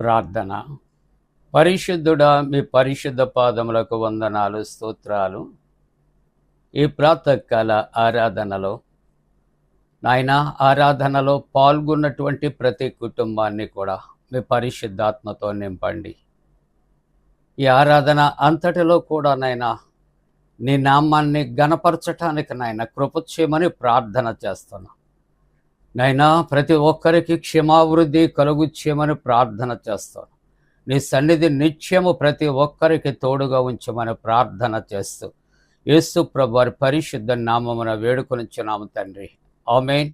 ప్రార్థన. పరిశుద్ధుడా, మీ పరిశుద్ధ పాదములకు వందనాలు, స్తోత్రాలు. ఈ ప్రాతకాల ఆరాధనలో నాయన ఆరాధనలో పాల్గొన్నటువంటి ప్రతి కుటుంబాన్ని కూడా మీ పరిశుద్ధాత్మతో నింపండి. ఈ ఆరాధన అంతటిలో కూడా నాయన నీ నామాన్ని ఘనపరచటానికి నాయన కృప చేయమని ప్రార్థన చేస్తున్నాను. నైనా ప్రతి ఒక్కరికి క్షమావృద్ధి కలుగు చేయమని ప్రార్థన చేస్తాను. నీ సన్నిధి నిత్యము ప్రతి ఒక్కరికి తోడుగా ఉంచమని ప్రార్థన చేస్తూ యేసు ప్రభు వారి పరిశుద్ధ నామమున వేడుకొనిచున్నాము తండ్రి. ఆమేన్.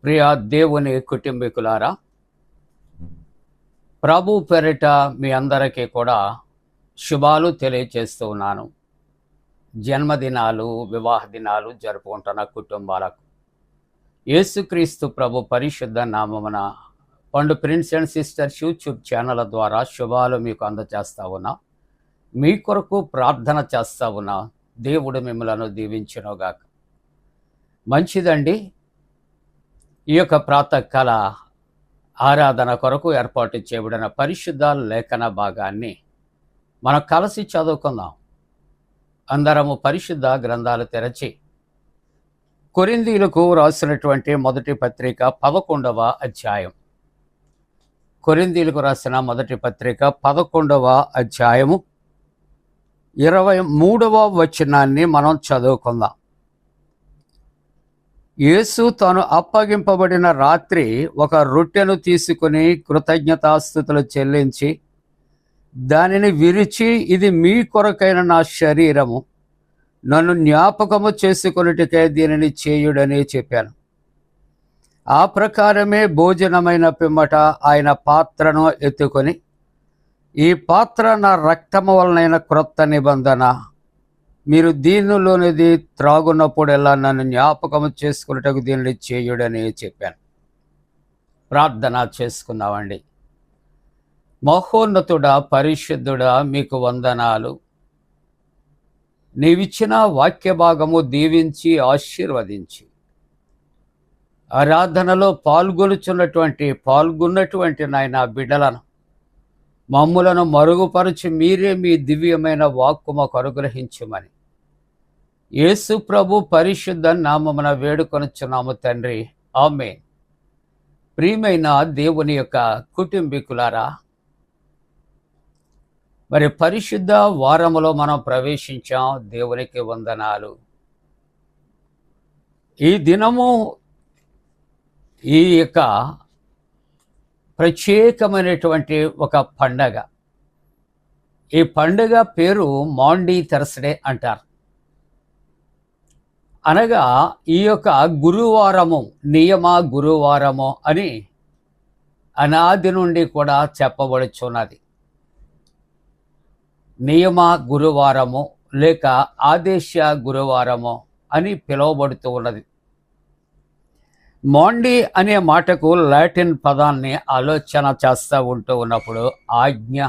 ప్రియ దేవుని కుటుంబీకులారా, ప్రభు పేరిట మీ అందరికీ కూడా శుభాలు తెలియచేస్తూ ఉన్నాను. జన్మదినాలు, వివాహ దినాలు జరుపుకుంటున్న కుటుంబాలకు యేసుక్రీస్తు ప్రభు పరిశుద్ధ నామమున పండు prince and sisters YouTube channel ద్వారా శుభాలు మీకు అందజేస్తా ఉన్నా. మీ కొరకు ప్రార్థన చేస్తా ఉన్నా. దేవుడు మిమ్మలను దీవించునుగాక. మంచిదండి. ఈ యొక్క ప్రాతకాల ఆరాధన కొరకు ఏర్పాటు చేయబడిన పరిశుద్ధ లేఖన భాగాన్ని మనం కలిసి చదువుకుందాం. అందరము పరిశుద్ధ గ్రంథాలు తెరచి కొరింథీయులకు రాసినటువంటి మొదటి పత్రిక 11వ అధ్యాయం. కొరింథీయులకు రాసిన మొదటి పత్రిక 11వ అధ్యాయము 23వ వచనాన్ని మనం చదువుకుందాం. యేసు తాను అప్పగింపబడిన రాత్రి ఒక రొట్టెను తీసుకుని కృతజ్ఞతాస్తుతులు చెల్లించి దానిని విరిచి, ఇది మీ కొరకైన నా శరీరము, నన్ను జ్ఞాపకము చేసుకొనుటకై దీనిని చేయుడని చెప్పాను. ఆ ప్రకారమే భోజనమైన పిమ్మట ఆయన పాత్రను ఎత్తుకొని, ఈ పాత్ర నా రక్తము వలనైన క్రొత్త నిబంధన, మీరు దీనిలోనిది త్రాగున్నప్పుడెల్లా నన్ను జ్ఞాపకము చేసుకున్నటకు దీనిని చేయుడని చెప్పాను. ప్రార్థన చేసుకున్నామండి. మహోన్నతుడా, పరిశుద్ధుడా, మీకు వందనాలు. నీవిచ్చిన వాక్య భాగము దీవించి ఆశీర్వదించి ఆరాధనలో పాల్గొన్నటువంటి నాయన బిడ్డలను మమ్ములను మరుగుపరచి మీరే మీ దివ్యమైన వాక్కు మాకు అనుగ్రహించమని యేసు ప్రభు పరిశుద్ధ నామమున వేడుకొనుచున్నాము తండ్రి, ఆమేన్. ప్రియమైన దేవుని యొక్క కుటుంబీకులారా, మరి పరిశుద్ధ వారములో మనం ప్రవేశించాం. దేవునికి వందనాలు. ఈ దినము ఈ యొక్క ప్రత్యేకమైనటువంటి ఒక పండగ. ఈ పండుగ పేరు మాండీ థర్స్డే అంటారు. అనగా ఈ యొక్క గురువారము, నియమ గురువారము అని అనాది నుండి కూడా చెప్పబడుచున్నది. నియమ గురువారము లేక ఆదేశ గురువారము అని పిలువబడుతూ ఉన్నది. మాండీ అనే మాటకు లాటిన్ పదాన్ని ఆలోచన చేస్తూ ఉన్నప్పుడు ఆజ్ఞ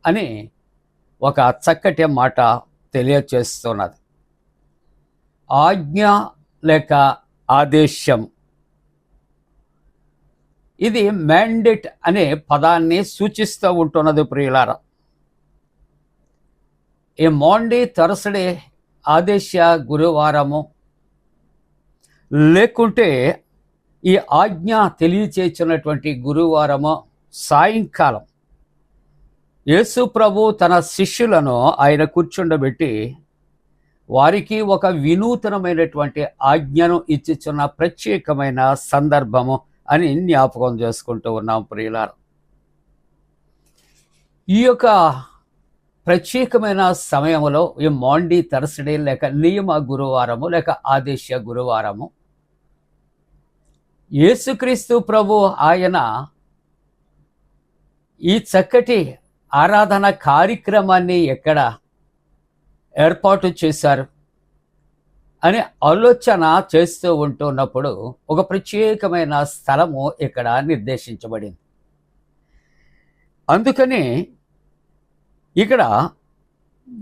అని ఒక చక్కటి మాట తెలియచేస్తున్నది. ఆజ్ఞ లేక ఆదేశం, ఇది మ్యాండేట్ అనే పదాన్ని సూచిస్తూ ఉంటున్నది. ప్రియులారా, ఈ మాండీ థర్స్డే ఆదేశ గురువారము లేకుంటే ఈ ఆజ్ఞ తెలియచేసినటువంటి గురువారము సాయంకాలం యేసు ప్రభు తన శిష్యులను ఆయన కూర్చుండబెట్టి వారికి ఒక వినూతనమైనటువంటి ఆజ్ఞను ఇచ్చిచున్న ప్రత్యేకమైన సందర్భము అని జ్ఞాపకం చేసుకుంటూ ఉన్నాం. ప్రియులారా, ఈ యొక్క ప్రత్యేకమైన సమయంలో ఈ మాండీ థర్స్డే లేక నియమ గురువారము లేక ఆదేశ గురువారము యేసుక్రీస్తు ప్రభు ఆయన ఈ చక్కటి ఆరాధన కార్యక్రమాన్ని ఎక్కడ ఏర్పాటు చేశారు అని ఆలోచన చేస్తూ ఉంటున్నప్పుడు ఒక ప్రత్యేకమైన స్థలము ఇక్కడ నిర్దేశించబడింది. అందుకని ఇక్కడ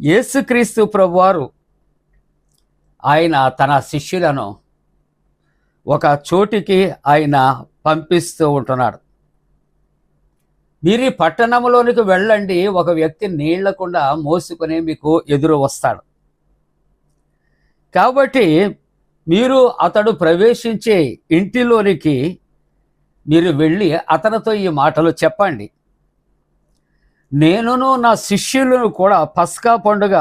యేసుక్రీస్తు ప్రభువారు ఆయన తన శిష్యులను ఒక చోటికి ఆయన పంపిస్తూ ఉంటున్నాడు. మీరు ఈ పట్టణంలోనికి వెళ్ళండి, ఒక వ్యక్తి నీళ్లకుండా మోసుకొని మీకు ఎదురు వస్తాడు. కాబట్టి మీరు అతడు ప్రవేశించే ఇంటిలోనికి మీరు వెళ్ళి అతనితో ఈ మాటలు చెప్పండి. నేనును నా శిష్యులను కూడా పస్కా పండుగ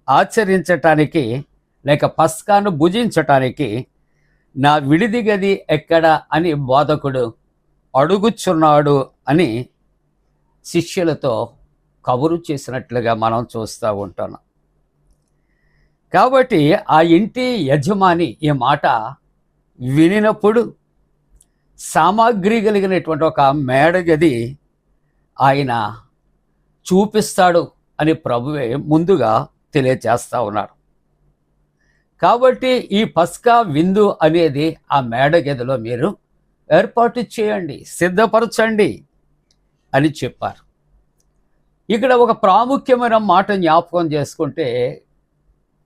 ఆచరించటానికి లేక పస్కాను భుజించటానికి నా విడిది గది ఎక్కడ అని బోధకుడు అడుగుచున్నాడు అని శిష్యులతో కబురు చేసినట్లుగా మనం చూస్తూ ఉంటున్నాం. కాబట్టి ఆ ఇంటి యజమాని ఈ మాట వినినప్పుడు సామాగ్రి కలిగినటువంటి ఒక మేడగది ఆయన చూపిస్తాడు అని ప్రభువే ముందుగా తెలియచేస్తూ ఉన్నాడు. కాబట్టి ఈ పస్కా విందు అనేది ఆ మేడగదిలో మీరు ఏర్పాటు చేయండి, సిద్ధపరచండి అని చెప్పారు. ఇక్కడ ఒక ప్రాముఖ్యమైన మాట జ్ఞాపకం చేసుకుంటే,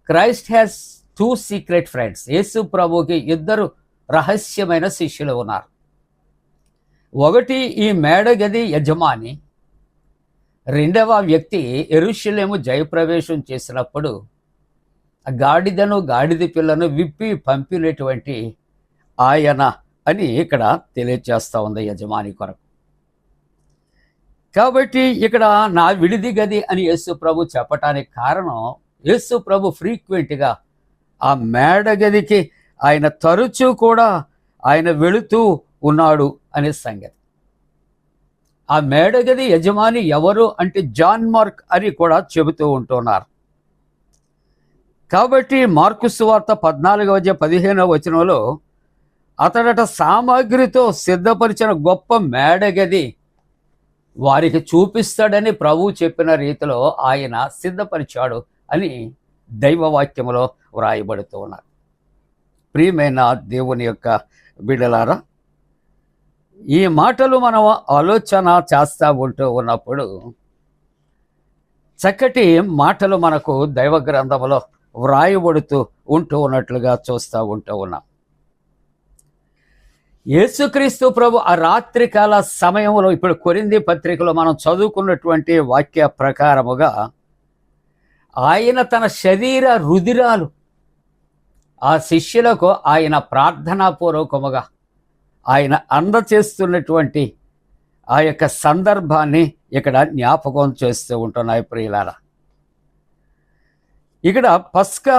క్రైస్ట్ హ్యాస్ 2 సీక్రెట్ ఫ్రెండ్స్. యేసు ప్రభుకి 2 రహస్యమైన శిష్యులు ఉన్నారు. ఒకటి ఈ మేడగది యజమాని, రెండవ వ్యక్తి యెరూషలేము జయప్రవేశం చేసినప్పుడు గాడిదను గాడిద పిల్లను విప్పి పంపినటువంటి ఆయన అని ఇక్కడ తెలియజేస్తూ ఉంది యజమాని కొరకు. కాబట్టి ఇక్కడ నా విడిది గది అని యేసు ప్రభు చెప్పటానికి కారణం యేసు ప్రభు ఫ్రీక్వెంట్గా ఆ మేడగదికి ఆయన తరచూ కూడా ఆయన వెళుతూ ఉన్నాడు అనే సంగతి. ఆ మేడగది యజమాని ఎవరు అంటే జాన్ మార్క్ అని కూడా చెబుతూ ఉంటున్నారు. కాబట్టి మార్కు సువార్త 14:15 అతడట సామాగ్రితో సిద్ధపరిచిన గొప్ప మేడగది వారికి చూపిస్తాడని ప్రభువు చెప్పిన రీతిలో ఆయన సిద్ధపరిచాడు అని దైవవాక్యములో వ్రాయబడుతూ ఉన్నారు. ప్రియమైన దేవుని యొక్క బిడ్డలారా, ఈ మాటలు మనం ఆలోచన చేస్తూ ఉంటూ ఉన్నప్పుడు చక్కటి మాటలు మనకు దైవ గ్రంథంలో వ్రాయబడుతూ ఉంటూ ఉన్నట్లుగా చూస్తూ ఉంటూ ఉన్నాం. యేసుక్రీస్తు ప్రభు ఆ రాత్రికాల సమయంలో ఇప్పుడు కొరింథీ పత్రికలో మనం చదువుకున్నటువంటి వాక్య ప్రకారముగా ఆయన తన శరీర రుధిరాలు ఆ శిష్యులకు ఆయన ప్రార్థనాపూర్వకముగా ఆయన అందచేస్తున్నటువంటి ఆ యొక్క సందర్భాన్ని ఇక్కడ జ్ఞాపకం చేస్తూ ఉంటున్నాయి ప్రియులారా. ఇక్కడ పస్కా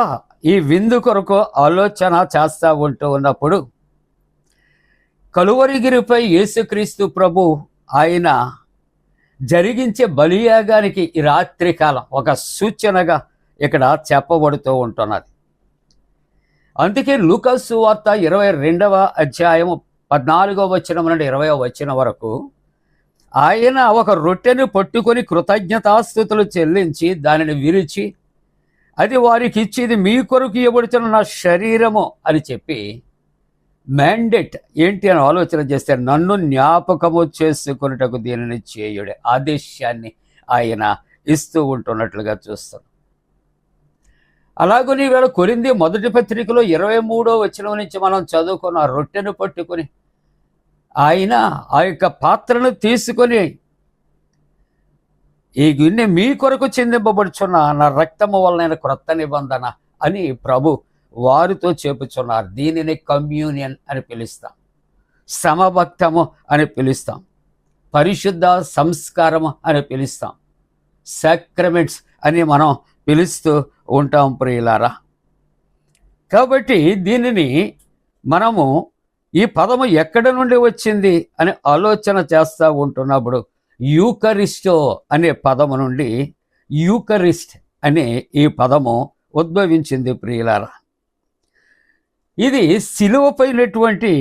ఈ విందు కొరకు ఆలోచన చేస్తూ ఉంటూ ఉన్నప్పుడు కలువరిగిరిపై యేసుక్రీస్తు ప్రభు ఆయన జరిగించే బలియాగానికి ఈ రాత్రికాలం ఒక సూచనగా ఇక్కడ చెప్పబడుతూ ఉంటున్నది. అందుకే లూకా సువార్త 22:14 నుండి 20 వరకు ఆయన ఒక రొట్టెను పట్టుకొని కృతజ్ఞతాస్తుతులు చెల్లించి దానిని విరిచి అది వారికి ఇచ్చి ఇది మీ కొరకు ఇవ్వబడుతున్న నా శరీరము అని చెప్పి మ్యాండేట్ ఏంటి అని ఆలోచన చేస్తే నన్ను జ్ఞాపకము చేసుకున్నటకు దీనిని చేయుడే ఆదేశాన్ని ఆయన ఇస్తూ ఉంటున్నట్లుగా చూస్తాం. అలాగని ఈవేళ కొరింథీ మొదటి పత్రికలో 23 నుంచి మనం చదువుకున్న రొట్టెను పట్టుకొని ఆయన ఆ యొక్క పాత్రను తీసుకొని ఈ గిన్నె మీ కొరకు చిందింపబడుచున్న నా రక్తము వలన క్రొత్త నిబంధన అని ప్రభు వారితో చెప్పుచున్నారు. దీనిని కమ్యూనియన్ అని పిలుస్తాం, సమభక్తము అని పిలుస్తాం, పరిశుద్ధ సంస్కారము అని పిలుస్తాం, సాక్రమెంట్స్ అని మనం పిలుస్తూ ఉంటాం ప్రియులారా. కాబట్టి దీనిని మనము ఈ పదము ఎక్కడి నుండి వచ్చింది అని ఆలోచన చేస్తూ ఉంటున్నప్పుడు యూకరిస్టో అనే పదము నుండి యూకరిస్ట్ అనే ఈ పదము ఉద్భవించింది ప్రియులారా. ఇది సిలువపైనటువంటి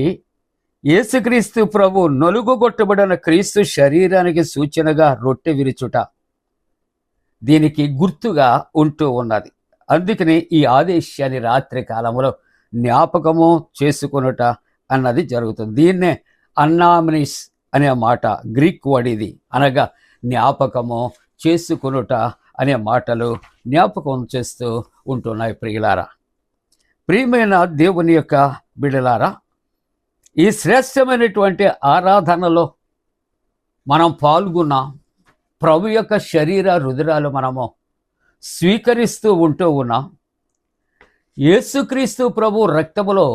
యేసుక్రీస్తు ప్రభు నలుగుగొట్టబడిన క్రీస్తు శరీరానికి సూచనగా రొట్టె విరుచుట దీనికి గుర్తుగా ఉంటూ ఉన్నది. అందుకని ఈ ఆదేశాన్ని రాత్రి కాలంలో జ్ఞాపకము చేసుకొనుట అన్నది జరుగుతుంది. దీన్నే అన్నామ్నిస్ అనే మాట గ్రీక్ వర్డ్ ఇది, అనగా జ్ఞాపకము చేసుకొనుట అనే మాటలు జ్ఞాపకం చేస్తూ ఉంటున్నాయి ప్రియులారా. ప్రియమైన దేవుని యొక్క బిడ్డలారా, ఈ శ్రేష్టమైనటువంటి ఆరాధనలో మనం పాల్గొన్నాం. ప్రభు యొక్క శరీర రుధిరాలు మనము స్వీకరిస్తూ ఉంటూ ఉన్నాం. యేసుక్రీస్తు ప్రభు రక్తములో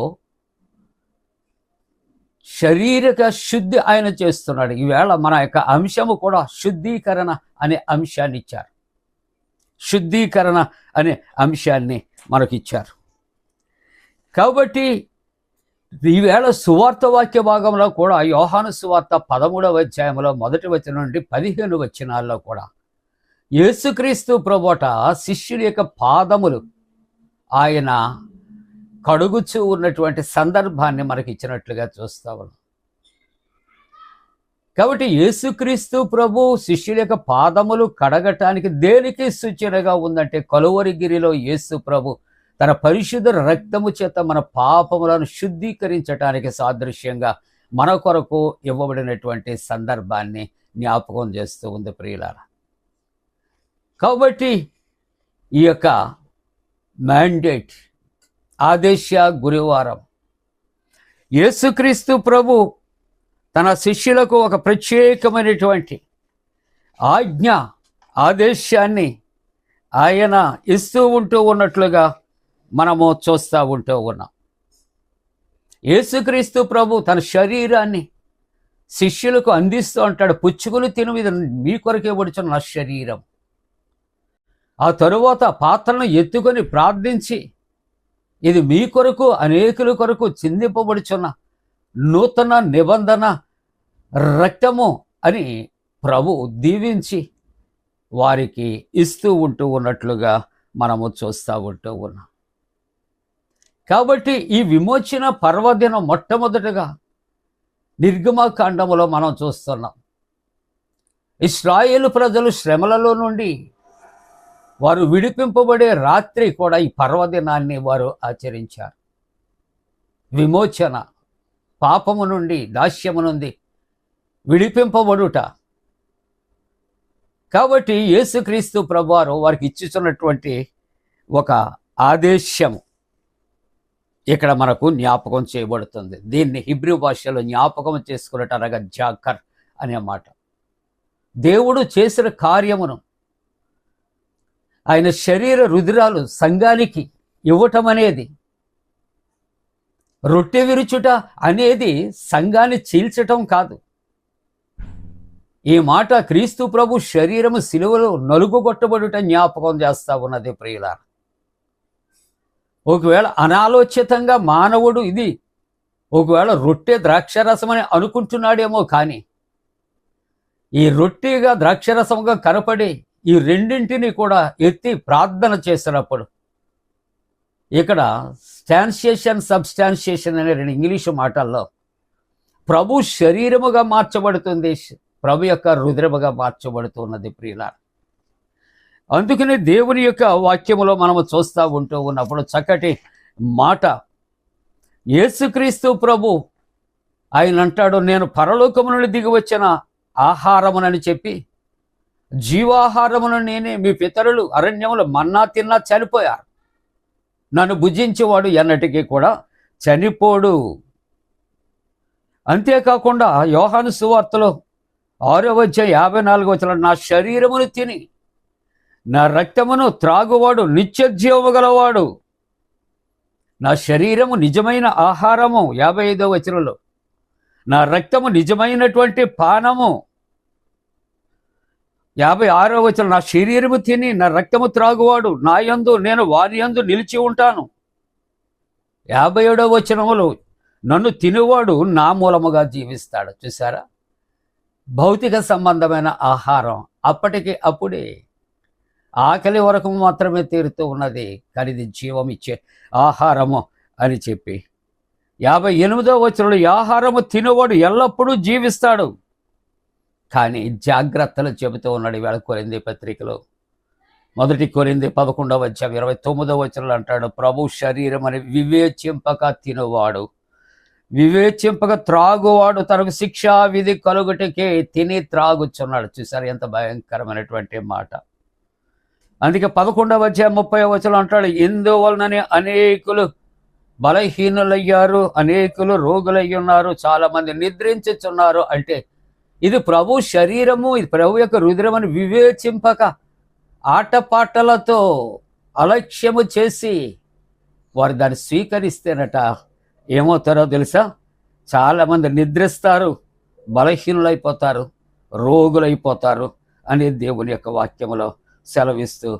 శారీరక శుద్ధి ఆయన చేస్తున్నాడు. ఈవేళ మన యొక్క అంశము కూడా శుద్ధీకరణ అనే అంశాన్ని ఇచ్చారు. శుద్ధీకరణ అనే అంశాన్ని మనకిచ్చారు. కాబట్టి ఈవేళ సువార్త వాక్య భాగంలో కూడా యోహాను సువార్త 13:1 నుండి 15 కూడా యేసుక్రీస్తు ప్రభుట శిష్యుల యొక్క పాదములు ఆయన కడుగుచూ ఉన్నటువంటి సందర్భాన్ని మనకి ఇచ్చినట్లుగా చూస్తా ఉన్నాం. కాబట్టి యేసుక్రీస్తు ప్రభు శిష్యుల యొక్క పాదములు కడగటానికి దేనికి సూచనగా ఉందంటే కలువరిగిరిలో యేసు ప్రభు తన పరిశుద్ధ రక్తము చేత మన పాపములను శుద్ధీకరించటానికి సాదృశ్యంగా మన కొరకు ఇవ్వబడినటువంటి సందర్భాన్ని జ్ఞాపకం చేస్తూ ఉంది ప్రియులారా. కాబట్టి ఈ యొక్క మ్యాండేట్ ఆదేశ గురువారం యేసుక్రీస్తు ప్రభు తన శిష్యులకు ఒక ప్రత్యేకమైనటువంటి ఆజ్ఞ ఆదేశాన్ని ఆయన ఇస్తూ ఉంటూ ఉన్నట్లుగా మనము చూస్తూ ఉంటూ ఉన్నాం. యేసుక్రీస్తు ప్రభు తన శరీరాన్ని శిష్యులకు అందిస్తూ అంటాడు, పుచ్చుకుని తిను, ఇది మీ కొరకే పడుచున్న నా శరీరం. ఆ తరువాత పాత్రను ఎత్తుకొని ప్రార్థించి, ఇది మీ కొరకు అనేకుల కొరకు చిందింపబడుచున్న నూతన నిబంధన రక్తము అని ప్రభు దీవించి వారికి ఇస్తూ ఉన్నట్లుగా మనము చూస్తూ ఉన్నాం. కాబట్టి ఈ విమోచన పర్వదినం మొట్టమొదటిగా నిర్గమకాండములో మనం చూస్తున్నాం. ఇశ్రాయేలు ప్రజలు శ్రమలలో నుండి వారు విడిపింపబడే రాత్రి కూడా ఈ పర్వదినాన్ని వారు ఆచరించారు. విమోచన, పాపము నుండి, దాస్యము నుండి విడిపింపబడుట. కాబట్టి యేసుక్రీస్తు ప్రభువారు వారికి ఇచ్చుతున్నటువంటి ఒక ఆదేశము ఇక్కడ మనకు జ్ఞాపకం చేయబడుతుంది. దీన్ని హిబ్రూ భాషలో జ్ఞాపకం చేసుకున్నట్టు అనగా జాకర్ అనే మాట. దేవుడు చేసిన కార్యమును, ఆయన శరీర రుధిరాలు సంఘానికి ఇవ్వటం అనేది, రొట్టె విరుచుట అనేది సంఘాన్ని చీల్చటం కాదు. ఈ మాట క్రీస్తు ప్రభు శరీరము సిలువలో నలుగుగొట్టబడుట జ్ఞాపకం చేస్తా ఉన్నది ప్రియులారా. ఒకవేళ అనాలోచితంగా మానవుడు ఇది ఒకవేళ రొట్టె ద్రాక్షరసం అని అనుకుంటున్నాడేమో, కానీ ఈ రొట్టెగా ద్రాక్షరసంగా కనపడి ఈ రెండింటిని కూడా ఎత్తి ప్రార్థన చేసినప్పుడు, ఇక్కడ స్టాన్షియేషన్, సబ్స్టాన్షియేషన్ అనే రెండు ఇంగ్లీషు మాటల్లో ప్రభు శరీరముగా మార్చబడుతుంది, ప్రభు యొక్క రుద్రముగా మార్చబడుతున్నది ప్రియులారా. అందుకని దేవుని యొక్క వాక్యములో మనము చూస్తూ ఉన్నప్పుడు చక్కటి మాట యేసుక్రీస్తు ప్రభు ఆయన అంటాడు, నేను పరలోకము నుండి దిగి వచ్చిన ఆహారమునని చెప్పి, జీవాహారమును నేనే. మీ పితరులు అరణ్యములో మన్నా తిన్నా చనిపోయారు, నన్ను భుజించేవాడు ఎన్నటికీ కూడా చనిపోడు. అంతేకాకుండా యోహాను సువార్తలో 6:54 నా శరీరమును తిని నా రక్తమును త్రాగువాడు నిత్యజీవము గలవాడు. నా శరీరము నిజమైన ఆహారము 55 నా రక్తము నిజమైనటువంటి పానము 56 నా శరీరము తిని నా రక్తము త్రాగువాడు నా యందు, నేను వారి యందు నిలిచి ఉంటాను. 57 నన్ను తినువాడు నా మూలముగా జీవిస్తాడు. చూసారా, భౌతిక సంబంధమైన ఆహారం అప్పటికి అప్పుడే ఆకలి వరకు మాత్రమే తీరుతూ ఉన్నది, కానీ ఇది జీవం ఇచ్చే ఆహారము అని చెప్పి 58 ఈ ఆహారము తినేవాడు ఎల్లప్పుడూ జీవిస్తాడు. కానీ జాగ్రత్తలు చెబుతూ ఉన్నాడు ఈవేళ కొరింథీ పత్రికలో. 1 కొరింథీ 11:29 అంటాడు, ప్రభు శరీరం అని వివేచింపక తినువాడు, వివేచింపక త్రాగువాడు తనకు శిక్షా విధి కలుగుటకే తిని త్రాగుచున్నాడు. చూసారు ఎంత భయంకరమైనటువంటి మాట. అందుకే 11:30 అంటాడు, ఇందువలననే అనేకులు బలహీనులయ్యారు, అనేకులు రోగులయ్యి ఉన్నారు, చాలా మంది నిద్రించుచున్నారు. అంటే ఇది ప్రభు శరీరము, ఇది ప్రభు యొక్క రుధిరమని వివేచింపక ఆటపాటలతో అలక్ష్యము చేసి వారు దాన్ని స్వీకరిస్తేనట ఏమవుతారో తెలుసా, చాలామంది నిద్రిస్తారు, బలహీనులైపోతారు, రోగులైపోతారు అని దేవుని యొక్క వాక్యములో సెలవిస్తూ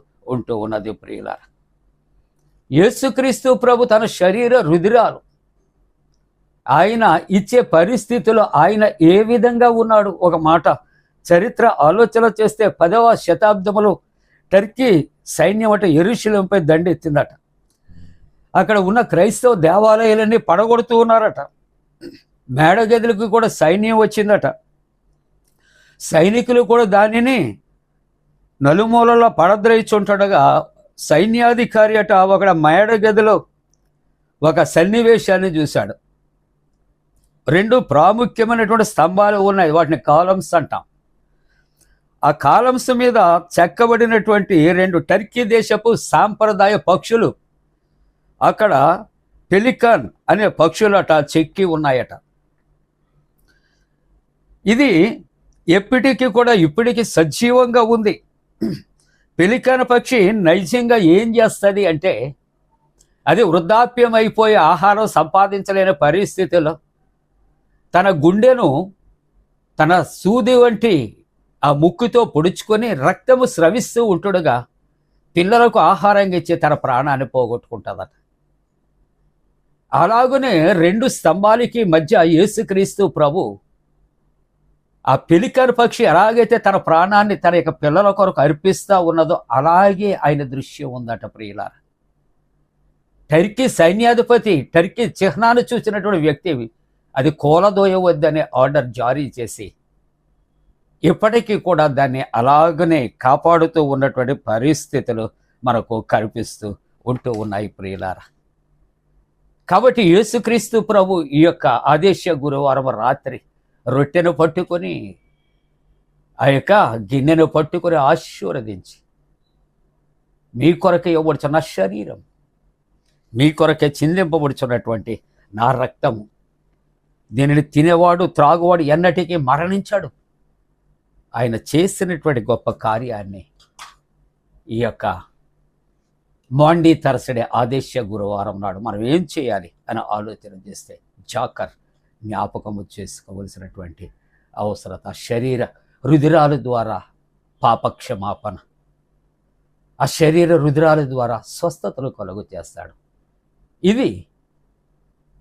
ఉన్నది ప్రియులారా. యేసుక్రీస్తు ప్రభు తన శరీర రుధిరాలు ఆయన ఇచ్చే పరిస్థితుల్లో ఆయన ఏ విధంగా ఉన్నాడు. ఒక మాట చరిత్ర ఆలోచన చేస్తే 10వ శతాబ్దములో టర్కీ సైన్యం అట యెరూషలేముపై దండెత్తిందట. అక్కడ ఉన్న క్రైస్తవ దేవాలయాలన్నీ పడగొడుతూ ఉన్నారట. మేడగదులకు కూడా సైన్యం వచ్చిందట. సైనికులు కూడా దానిని నలుమూలలో పడద్రయిచుంటగా సైన్యాధికారి అట ఒక మేడగదిలో ఒక సన్నివేశాన్ని చూశాడు. 2 ప్రాముఖ్యమైనటువంటి స్తంభాలు ఉన్నాయి, వాటిని కాలమ్స్ అంటాం. ఆ కాలమ్స్ మీద చెక్కబడినటువంటి 2 టర్కీ దేశపు సాంప్రదాయ పక్షులు, అక్కడ పెలికాన్ అనే పక్షులట చెక్కి ఉన్నాయట. ఇది ఎప్పటికీ కూడా ఇప్పటికీ సజీవంగా ఉంది. పెలికాన్ పక్షి నైజంగా ఏం చేస్తుంది అంటే, అది వృద్ధాప్యం అయిపోయి ఆహారం సంపాదించలేని పరిస్థితిలో తన గుండెను తన సూది వంటి ఆ ముక్కుతో పొడుచుకొని రక్తము స్రవిస్తూ ఉంటుండగా పిల్లలకు ఆహారంగా ఇచ్చి తన ప్రాణాన్ని పోగొట్టుకుంటుందట. అలాగనే 2 స్తంభాలకి మధ్య యేసుక్రీస్తు ప్రభు ఆ పెలికన్ పక్షి ఎలాగైతే తన ప్రాణాన్ని తన యొక్క పిల్లల కొరకు అర్పిస్తూ ఉన్నదో అలాగే ఆయన దృశ్యం ఉందట ప్రియులారా. టర్కీ సైన్యాధిపతి టర్కీ చిహ్నాన్ని చూసినటువంటి వ్యక్తి అది కూలదోయవద్దనే ఆర్డర్ జారీ చేసి ఇప్పటికీ కూడా దాన్ని అలాగనే కాపాడుతూ ఉన్నటువంటి పరిస్థితులు మనకు కనిపిస్తూ ఉంటూ ఉన్నాయి ప్రియులారా. కాబట్టి యేసుక్రీస్తు ప్రభు ఈ యొక్క ఆదేశ గురువారం రాత్రి రొట్టెను పట్టుకొని ఆ యొక్క గిన్నెను పట్టుకొని ఆశీర్వదించి, మీ కొరకే ఇవ్వబడుచున్న శరీరం, మీ కొరకే చిందింపబడుచున్నటువంటి నా రక్తము, దీనిని తినేవాడు త్రాగువాడు ఎన్నటికీ మరణించాడు. ఆయన చేసినటువంటి గొప్ప కార్యాన్ని ఈ యొక్క మాండీ థర్స్డే ఆదేశ గురువారం నాడు మనం ఏం చేయాలి అని ఆలోచన చేస్తే జాకర్ జ్ఞాపకము చేసుకోవలసినటువంటి అవసరత. శరీర రుధిరాల ద్వారా పాపక్షమాపణ, ఆ శరీర రుధిరాల ద్వారా స్వస్థతలు కలుగు చేస్తాడు. ఇది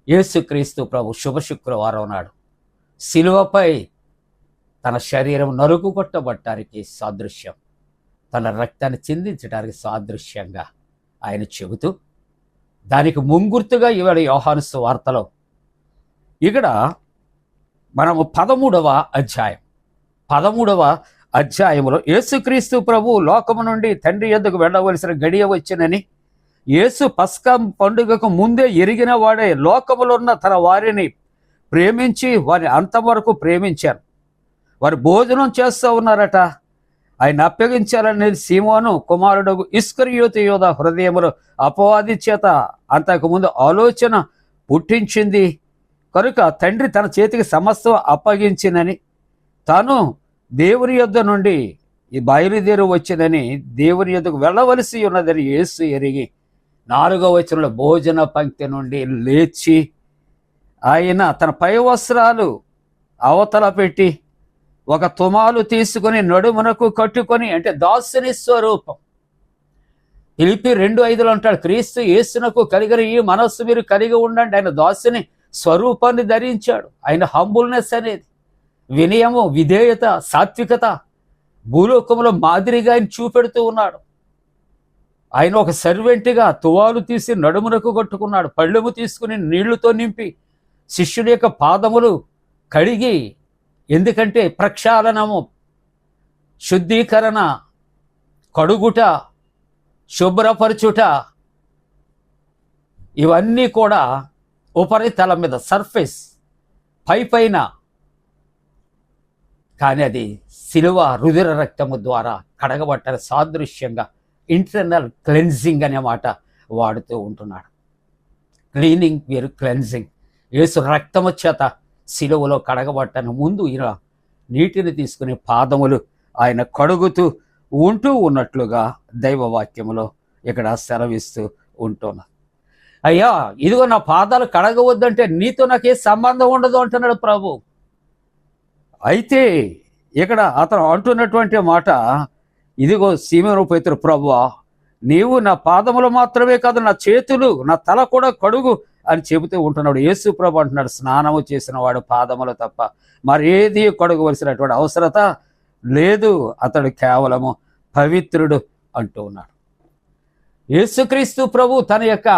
యేసుక్రీస్తు ప్రభు శుభ శుక్రవారం నాడు శిలువపై తన శరీరం నరుగు కొట్టబట్టడానికి సాదృశ్యం, తన రక్తాన్ని చిందించడానికి సాదృశ్యంగా ఆయన చెబుతూ, దానికి ముంగుర్తుగా ఇవాళ యోహాను సువార్తలో ఇక్కడ మనము 13వ అధ్యాయంలో యేసుక్రీస్తు ప్రభు లోకము నుండి తండ్రి యొద్దకు వెళ్ళవలసిన గడియ వచ్చినని యేసు పస్కా పండుగకు ముందే ఎరిగిన వాడే లోకములో ఉన్న తన వారిని ప్రేమించి వారి అంతవరకు ప్రేమించారు. వారు భోజనం చేస్తూ ఉన్నారట. ఆయన అప్పగించాలని సీమోను కుమారుడు ఇస్కరియోతు యోధ హృదయములో అపవాది చేత అంతకుముందు ఆలోచన పుట్టించింది కనుక తండ్రి తన చేతికి సమస్తం అప్పగించినని, తాను దేవుని యొద్ద నుండి ఈ బయలుదేరి వచ్చినని, దేవుని యొద్దకు వెళ్ళవలసి ఉన్నదని యేసు ఎరిగి 4వ వచనంలో భోజన పంక్తి నుండి లేచి ఆయన తన పై వస్త్రాలు అవతల పెట్టి ఒక తుమాలు తీసుకొని నడుమునకు కట్టుకొని, అంటే దాసుని స్వరూపం. ఫిలిప్పి 2:5 అంటాడు, క్రీస్తు యేసునకు కలిగిన ఈ మనస్సు మీరు కలిగి ఉండండి. ఆయన దాసుని స్వరూపాన్ని ధరించాడు. ఆయన హంబుల్నెస్ అనేది వినయము, విధేయత, సాత్వికత భూలోకంలో మాదిరిగా ఆయన చూపెడుతూ ఉన్నాడు. ఆయన ఒక సర్వెంట్గా తువాలు తీసి నడుమునకు కట్టుకున్నాడు. పళ్ళెము తీసుకుని నీళ్లతో నింపి శిష్యుడి యొక్క పాదములు కడిగి, ఎందుకంటే ప్రక్షాళనము, శుద్ధీకరణ, కడుగుట, శుభ్రపరచుట ఇవన్నీ కూడా ఉపరితలం మీద సర్ఫేస్ పైన, కానీ అది శిలువ రుధిర రక్తము ద్వారా కడగబట్ట సాదృశ్యంగా ఇంటర్నల్ క్లెన్జింగ్ అనే మాట వాడుతూ ఉంటున్నాడు. క్లీనింగ్ వేరు, క్లెన్జింగ్. యేసు రక్తము చేత శిలువలో కడగబట్టను ముందు ఈయన నీటిని తీసుకుని పాదములు ఆయన కడుగుతూ ఉంటూ ఉన్నట్లుగా దైవవాక్యములో ఇక్కడ సెలవిస్తూ ఉంటున్నాడు. అయ్యా ఇదిగో నా పాదాలు కడగవద్దంటే నీతో నాకే సంబంధం ఉండదు అంటున్నాడు ప్రభు. అయితే ఇక్కడ అతను అంటున్నటువంటి మాట, ఇదిగో సీమోను పేతురు, ప్రభువా నీవు నా పాదములు మాత్రమే కాదు నా చేతులు నా తల కూడా కడుగు అని చెబుతూ ఉంటున్నాడు. యేసు ప్రభు అంటున్నాడు, స్నానము చేసిన వాడు పాదములు తప్ప మరేది కడుగవలసినటువంటి అవసరత లేదు, అతడు కేవలము పవిత్రుడు అంటూ ఉన్నాడు. యేసుక్రీస్తు ప్రభు తన యొక్క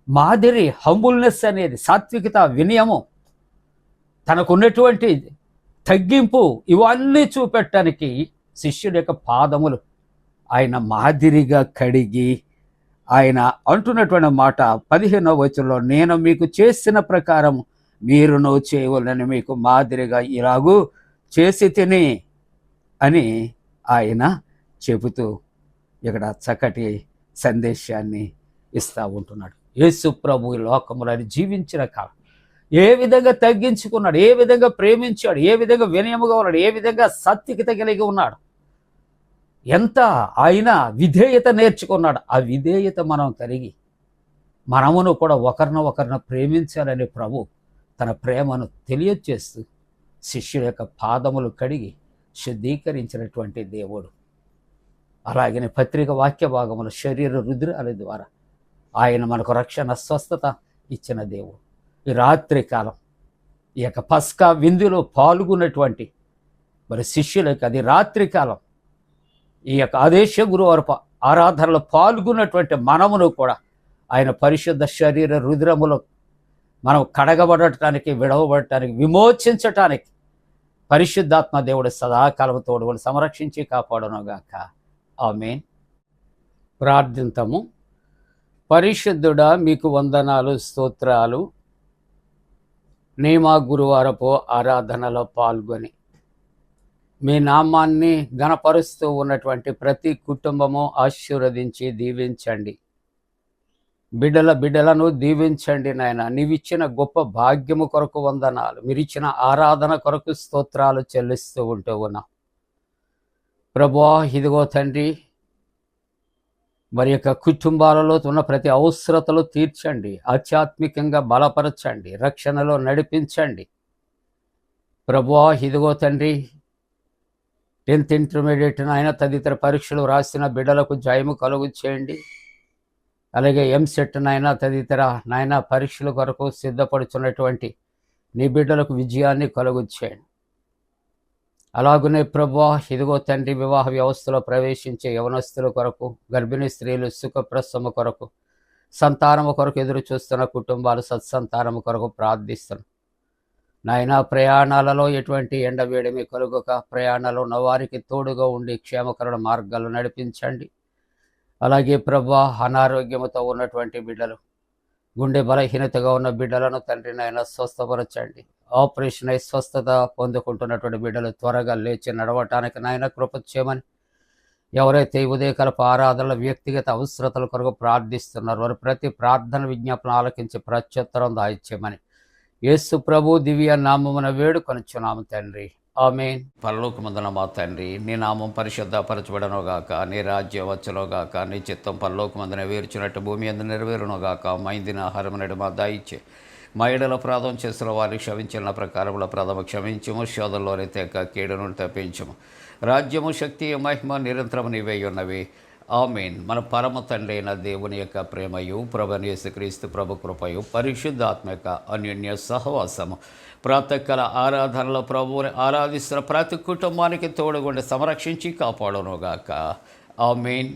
మాదిరి, హంబుల్నెస్ అనేది, సాత్వికత, వినయము, తనకున్నటువంటి తగ్గింపు ఇవన్నీ చూపెట్టడానికి శిష్యుడి యొక్క పాదములు ఆయన మాదిరిగా కడిగి, ఆయన అంటున్నటువంటి మాట 15వ వచనంలో, నేను మీకు చేసిన ప్రకారం మీరును చేయవలని మీకు మాదిరిగా ఇలాగూ చేసి తిని అని ఆయన చెబుతూ ఇక్కడ చక్కటి సందేశాన్ని ఇస్తూ ఉంటున్నాడు. యేసు ప్రభు లోకములను జీవించిన కాలం ఏ విధంగా తగ్గించుకున్నాడు, ఏ విధంగా ప్రేమించాడు, ఏ విధంగా వినయముగా ఉన్నాడు, ఏ విధంగా సాత్వికత కలిగి ఉన్నాడు, ఎంత ఆయన విధేయత నేర్చుకున్నాడు. ఆ విధేయత మనం కలిగి మనమును కూడా ఒకరిని ప్రేమించాలని ప్రభు తన ప్రేమను తెలియచేస్తూ శిష్యుల యొక్క పాదములు కడిగి శుద్ధీకరించినటువంటి దేవుడు. అలాగనే పత్రిక వాక్య భాగములు శరీర రుద్రాల ద్వారా ఆయన మనకు రక్షణ స్వస్థత ఇచ్చిన దేవుడు. ఈ రాత్రి కాలం ఈ యొక్క పస్కా విందులో పాల్గొన్నటువంటి మరి శిష్యులకు అది రాత్రి కాలం ఈ యొక్క ఆదేశ గురువారపు ఆరాధనలో పాల్గొన్నటువంటి మనమును కూడా ఆయన పరిశుద్ధ శరీర రుద్రములో మనం కడగబడటానికి, విడవబడటానికి, విమోచించటానికి పరిశుద్ధాత్మ దేవుడు సదాకాలం తోడు సంరక్షించి కాపాడునుగాక. ఆమేన్. ప్రార్థింతము. పరిశుద్ధుడా, మీకు వందనాలు, స్తోత్రాలు. మా గురువారపు ఆరాధనలో పాల్గొని మీ నామాన్ని ఘనపరుస్తూ ఉన్నటువంటి ప్రతి కుటుంబము ఆశీర్వదించి దీవించండి. బిడ్డలను దీవించండి నాయన. నీవిచ్చిన గొప్ప భాగ్యము కొరకు వందనాలు. మీరిచ్చిన ఆరాధన కొరకు స్తోత్రాలు చెల్లిస్తూ ఉంటూ ఉన్నాం ప్రభువా. ఇదిగో తండ్రి, మరి యొక్క కుటుంబాలలో ఉన్న ప్రతి అవసరతలు తీర్చండి, ఆధ్యాత్మికంగా బలపరచండి, రక్షణలో నడిపించండి ప్రభువా. ఇదిగో తండ్రి, 10th ఇంటర్మీడియట్ నాయన తదితర పరీక్షలు రాసిన బిడ్డలకు జయము కలుగు చేయండి. అలాగే ఎంసెట్ నాయన తదితర నాయన పరీక్షల కొరకు సిద్ధపడుతున్నటువంటి నీ బిడ్డలకు విజయాన్ని కలుగు చేయండి. అలాగనే ప్రభువా, ఇదిగో తండ్రి, వివాహ వ్యవస్థలో ప్రవేశించే యవనస్తుల కొరకు, గర్భిణీ స్త్రీలు సుఖప్రసవ కొరకు, సంతానము కొరకు ఎదురు చూస్తున్న కుటుంబాలు సత్సంతానము కొరకు ప్రార్థిస్తున్నాం నాయన. ప్రయాణాలలో ఎటువంటి ఎండవేడిమి కలుగక ప్రయాణాలు ఉన్న వారికి తోడుగా ఉండి క్షేమకరణ మార్గాలు నడిపించండి. అలాగే ప్రభువా, అనారోగ్యముతో ఉన్నటువంటి బిడ్డలు, గుండె బలహీనతగా ఉన్న బిడ్డలను తండ్రి నాయన స్వస్థపరచండి. ఆపరేషన్ అయి స్వస్థత పొందుకుంటున్నటువంటి బిడ్డలు త్వరగా లేచి నడవటానికి నాయన కృప చేయమని, ఎవరైతే ఉదయకాలపు ఆరాధనల వ్యక్తిగత అవసరతల కొరకు ప్రార్థిస్తున్నారో వారు ప్రతి ప్రార్థన విజ్ఞాపన ఆలకించి ప్రత్యుత్తరం దాయిచ్చేయమని యేసు ప్రభు దివ్య నామమున వేడుకొనుచున్నాము తండ్రి. ఆమేన్. పరలోకమందున మా తండ్రి, నీ నామం పరిశుద్ధపరచబడనుగాక, నీ రాజ్యం వచ్చునుగాక, నీ చిత్తం పరలోకమందున వేర్చినట్టు భూమి అందు నెరవేరునుగాక. మా ఇందిన ఆహారం నేడు మా దాయిచ్చే, మా ఎడల అపరాధం చేసిన వారికి క్షమించిన ప్రకారముల ప్రథమ క్షమించము, శోధంలోని తెక్క కీడును తప్పించము. రాజ్యము, శక్తి, మహిమ నిరంతరము నీవే ఉన్నవి. ఆమేన్. మన పరమ తండ్రి అయిన దేవుని యొక్క ప్రేమయు, ప్రభువైన యేసుక్రీస్తు ప్రభు కృపయు, పరిశుద్ధాత్మ యొక్క అన్యోన్య సహవాసము ప్రాతకాల ఆరాధనలో ప్రభువుని ఆరాధిస్తున్న ప్రతి కుటుంబానికి తోడుగుండి సంరక్షించి కాపాడునుగాక. ఆమేన్.